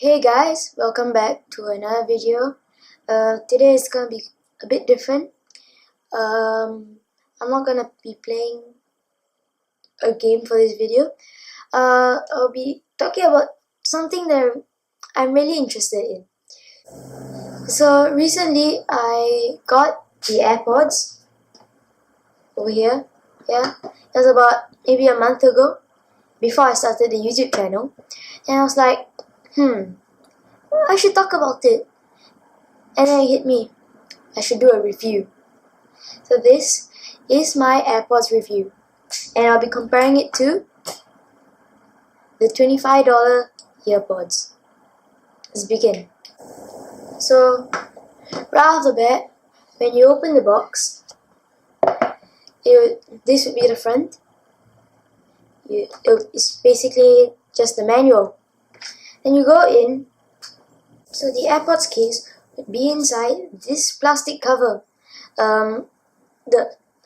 Hey guys, welcome back to another video. Today is gonna be a bit different. I'm not gonna be playing a game for this video. I'll be talking about something that I'm really interested in. So recently I got the Airpods over here. Yeah, it was about maybe a month ago before I started the YouTube channel, and I was like, I should talk about it. And then it hit me, I should do a review. So this is my AirPods review, and I'll be comparing it to the $25 Earpods. Let's begin. So right off the bat, when you open the box, this would be the front. It's basically just the manual. Then you go in. So the AirPods case would be inside this plastic cover. I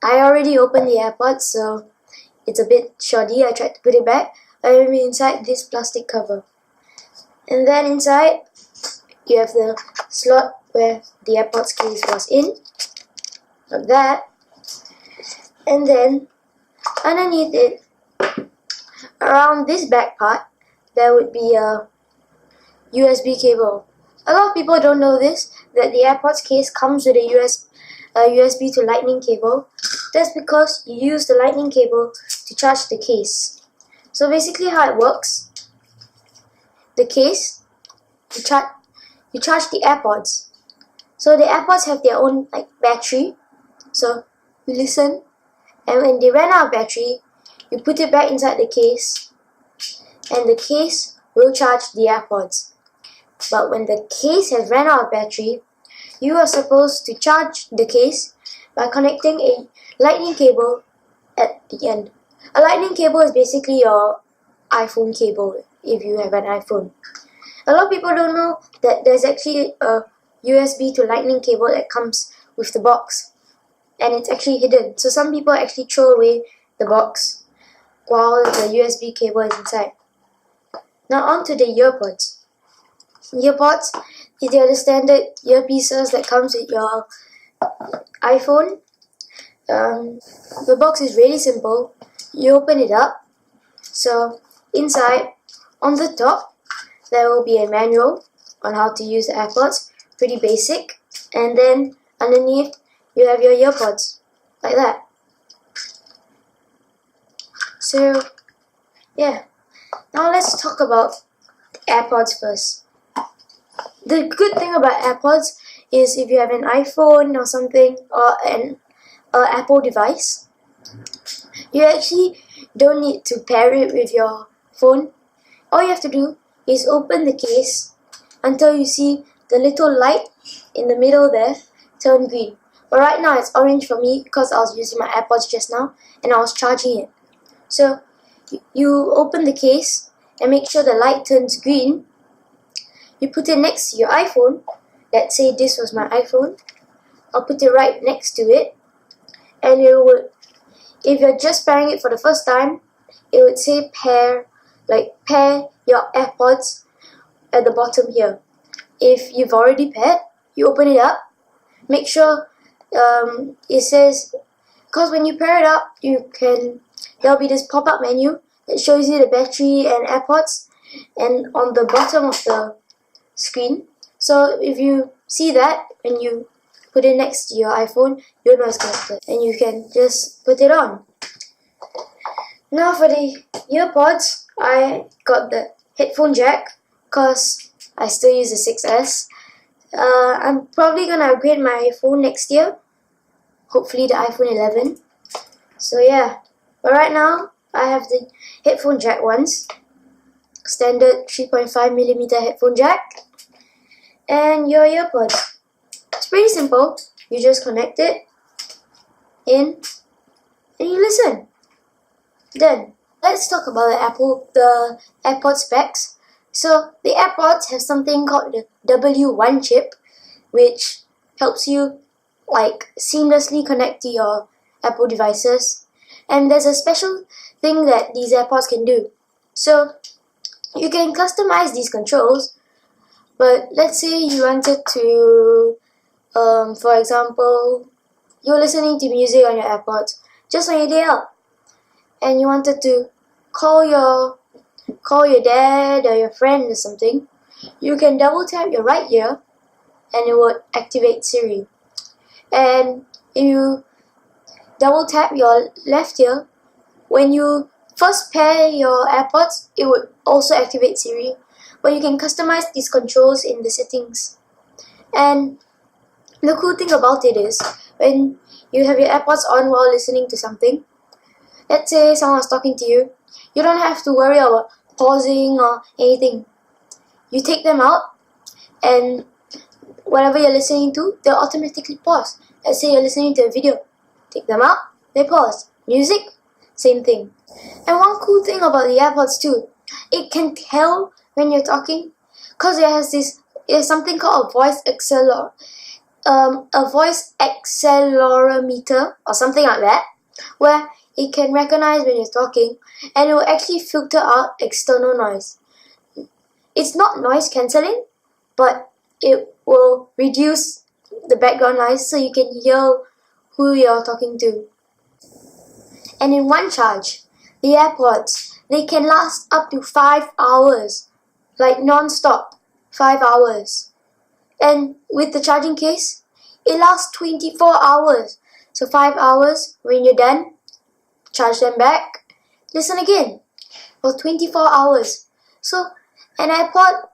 already opened the AirPods, so it's a bit shoddy. I tried to put it back. I will be inside this plastic cover. And then inside, you have the slot where the AirPods case was in, like that. And then underneath it, around this back part, there would be a USB cable. A lot of people don't know this, that the AirPods case comes with a USB to lightning cable. That's because you use the lightning cable to charge the case. So basically how it works, the case, you charge the AirPods. So the AirPods have their own battery. So you listen, and when they run out of battery, you put it back inside the case, and the case will charge the AirPods. But when the case has run out of battery, you are supposed to charge the case by connecting a lightning cable at the end. A lightning cable is basically your iPhone cable if you have an iPhone. A lot of people don't know that there's actually a USB to lightning cable that comes with the box, and it's actually hidden. So some people actually throw away the box while the USB cable is inside. Now on to the Earpods. Earpods, they are the standard earpieces that comes with your iPhone. The box is really simple. You open it up. So inside, on the top, there will be a manual on how to use the AirPods. Pretty basic. And then underneath, you have your earpods, like that. So yeah, now let's talk about AirPods first. The good thing about AirPods is if you have an iPhone or something, or an Apple device, you actually don't need to pair it with your phone. All you have to do is open the case until you see the little light in the middle there turn green. But right now it's orange for me because I was using my AirPods just now and I was charging it. So you open the case and make sure the light turns green. You put it next to your iPhone. Let's say this was my iPhone. I'll put it right next to it, and it would, if you're just pairing it for the first time, it would say pair your AirPods at the bottom here. If you've already paired, you open it up. Make sure it says, because when you pair it up, there'll be this pop-up menu that shows you the battery and AirPods, and on the bottom of the screen. So if you see that when you put it next to your iPhone, you'll know it's connected, and you can just put it on. Now for the Earpods, I got the headphone jack because I still use the 6S. I'm probably gonna upgrade my phone next year, hopefully the iPhone 11. So yeah, but right now I have the headphone jack ones, standard 3.5mm headphone jack, and your Earpods. It's pretty simple. You just connect it in and you listen. Then let's talk about the AirPods specs. So the AirPods have something called the W1 chip, which helps you seamlessly connect to your Apple devices. And there's a special thing that these AirPods can do. So you can customize these controls But let's say you wanted to, for example, you're listening to music on your AirPods just on your day out, and you wanted to call your dad or your friend or something. You can double tap your right ear and it will activate Siri. And if you double tap your left ear, when you first pair your AirPods, it would also activate Siri. But you can customize these controls in the settings. And the cool thing about it is, when you have your AirPods on while listening to something, let's say someone is talking to you, you don't have to worry about pausing or anything. You take them out, and whatever you're listening to, they'll automatically pause. Let's say you're listening to a video. Take them out, they pause. Music, same thing. And one cool thing about the AirPods too, it can tell when you're talking, because there's something called a voice accelerometer or something like that, where it can recognize when you're talking, and it will actually filter out external noise. It's not noise cancelling, but it will reduce the background noise so you can hear who you're talking to. And in one charge, the AirPods, they can last up to 5 hours, like non-stop, 5 hours. And with the charging case, it lasts 24 hours. So 5 hours, when you're done, charge them back, listen again for 24 hours. So an AirPods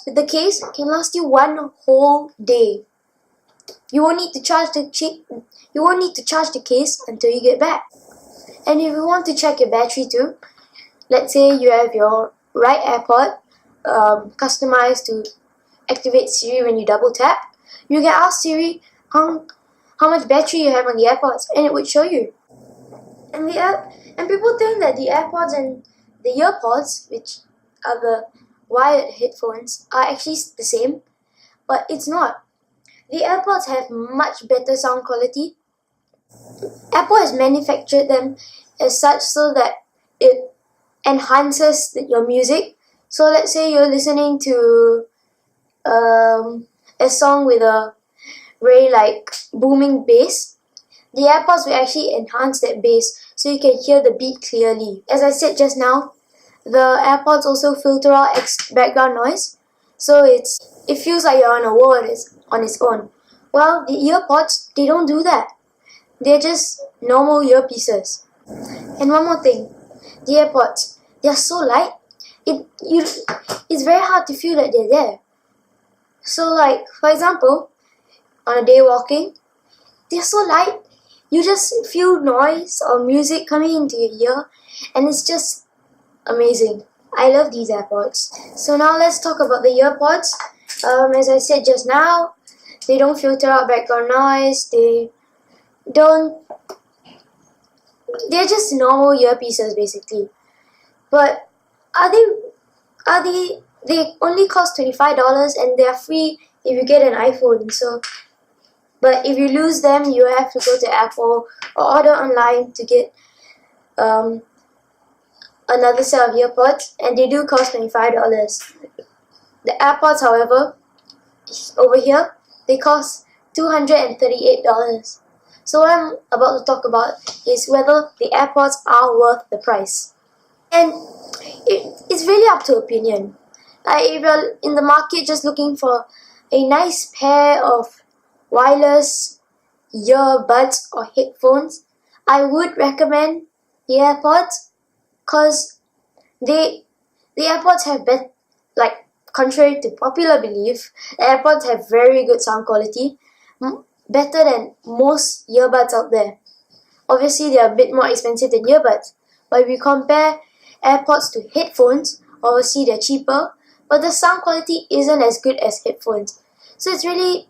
with the case can last you one whole day. You won't need to charge the case until you get back. And if you want to check your battery too, let's say you have your right AirPod customized to activate Siri when you double tap, you can ask Siri how much battery you have on the AirPods, and it would show you. And people think that the AirPods and the Earpods, which are the wired headphones, are actually the same, but it's not. The AirPods have much better sound quality. Apple has manufactured them as such so that it enhances your music. So let's say you're listening to a song with a very booming bass. The AirPods will actually enhance that bass so you can hear the beat clearly. As I said just now, the AirPods also filter out background noise, so it feels like you're on a world on its own. Well, the Earpods, they don't do that. They're just normal earpieces. And one more thing, the AirPods, they're so light, it's very hard to feel that they're there. So for example, on a day walking, they're so light, you just feel noise or music coming into your ear, and it's just amazing. I love these AirPods. So now let's talk about the Earpods. As I said just now, they don't filter out background noise. They're just normal earpieces basically. But they only cost $25 and they're free if you get an iPhone. But if you lose them, you have to go to Apple or order online to get another set of earpods, and they do cost $25. The AirPods, however, over here, they cost $238. So what I'm about to talk about is whether the AirPods are worth the price. And it's really up to opinion. If you're in the market just looking for a nice pair of wireless earbuds or headphones, I would recommend the AirPods, because the AirPods have contrary to popular belief, the AirPods have very good sound quality, better than most earbuds out there. Obviously, they are a bit more expensive than earbuds, but if you compare AirPods to headphones, obviously they're cheaper, but the sound quality isn't as good as headphones. So it's really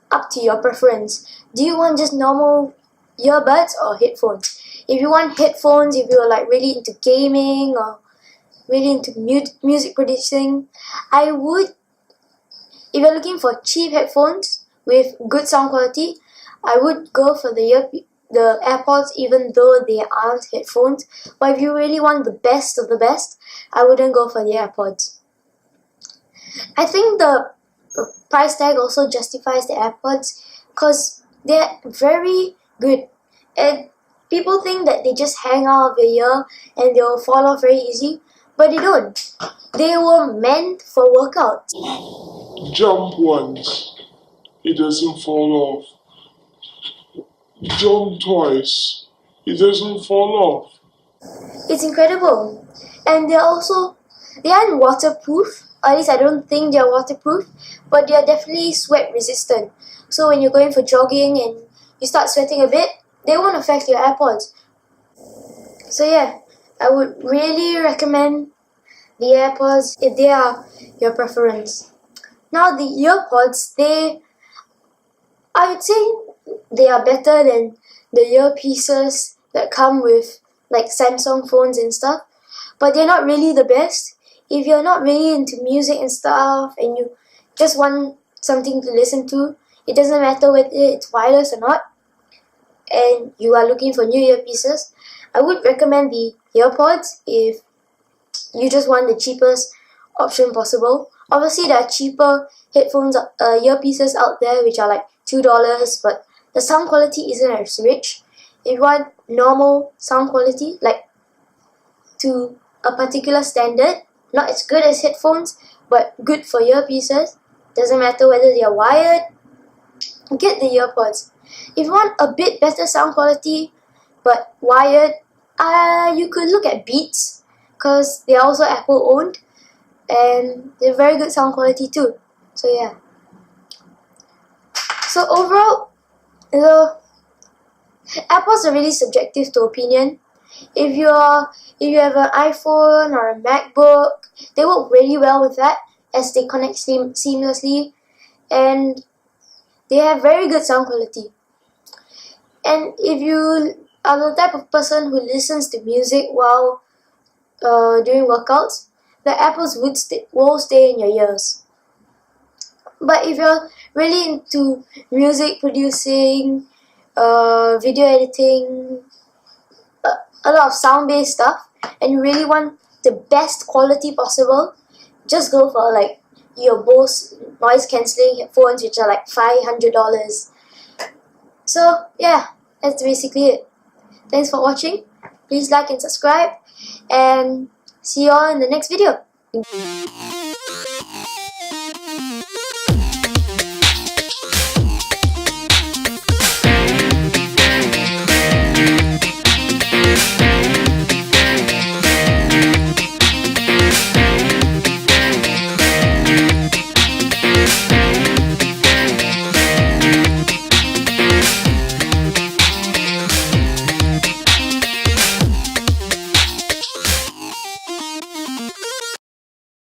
up to your preference. Do you want just normal earbuds or headphones? If you want headphones, if you're really into gaming or really into music producing, if you're looking for cheap headphones with good sound quality, I would go for the AirPods, even though they aren't headphones. But if you really want the best of the best, I wouldn't go for the AirPods. I think the price tag also justifies the AirPods because they're very good. And people think that they just hang out of your ear and they'll fall off very easy, but they don't. They were meant for workouts. Jump once, it doesn't fall off. Jump twice, it doesn't fall off. It's incredible. And they aren't waterproof. At least I don't think they're waterproof, but they're definitely sweat resistant. So when you're going for jogging and you start sweating a bit, they won't affect your AirPods. So yeah, I would really recommend the AirPods if they are your preference. Now the Earpods, I would say they are better than the earpieces that come with like Samsung phones and stuff, but they're not really the best. If you're not really into music and stuff and you just want something to listen to, it doesn't matter whether it's wireless or not, and you are looking for new earpieces, I would recommend the Earpods if you just want the cheapest option possible. Obviously there are cheaper headphones, earpieces out there which are like $2, but the sound quality isn't as rich. If you want normal sound quality, like to a particular standard, not as good as headphones, but good for earpieces, doesn't matter whether they are wired, get the Earpods. If you want a bit better sound quality, but wired, you could look at Beats, because they are also Apple owned, and they're very good sound quality too. So yeah. So overall, the AirPods are really subjective to opinion. If you have an iPhone or a MacBook, they work really well with that as they connect seamlessly, and they have very good sound quality. And if you are the type of person who listens to music while doing workouts, the AirPods will stay in your ears. But if you're really into music producing, video editing, a lot of sound-based stuff, and you really want the best quality possible, just go for like your Bose noise cancelling headphones, which are like $500. So yeah, that's basically it. Thanks for watching. Please like and subscribe, and see you all in the next video.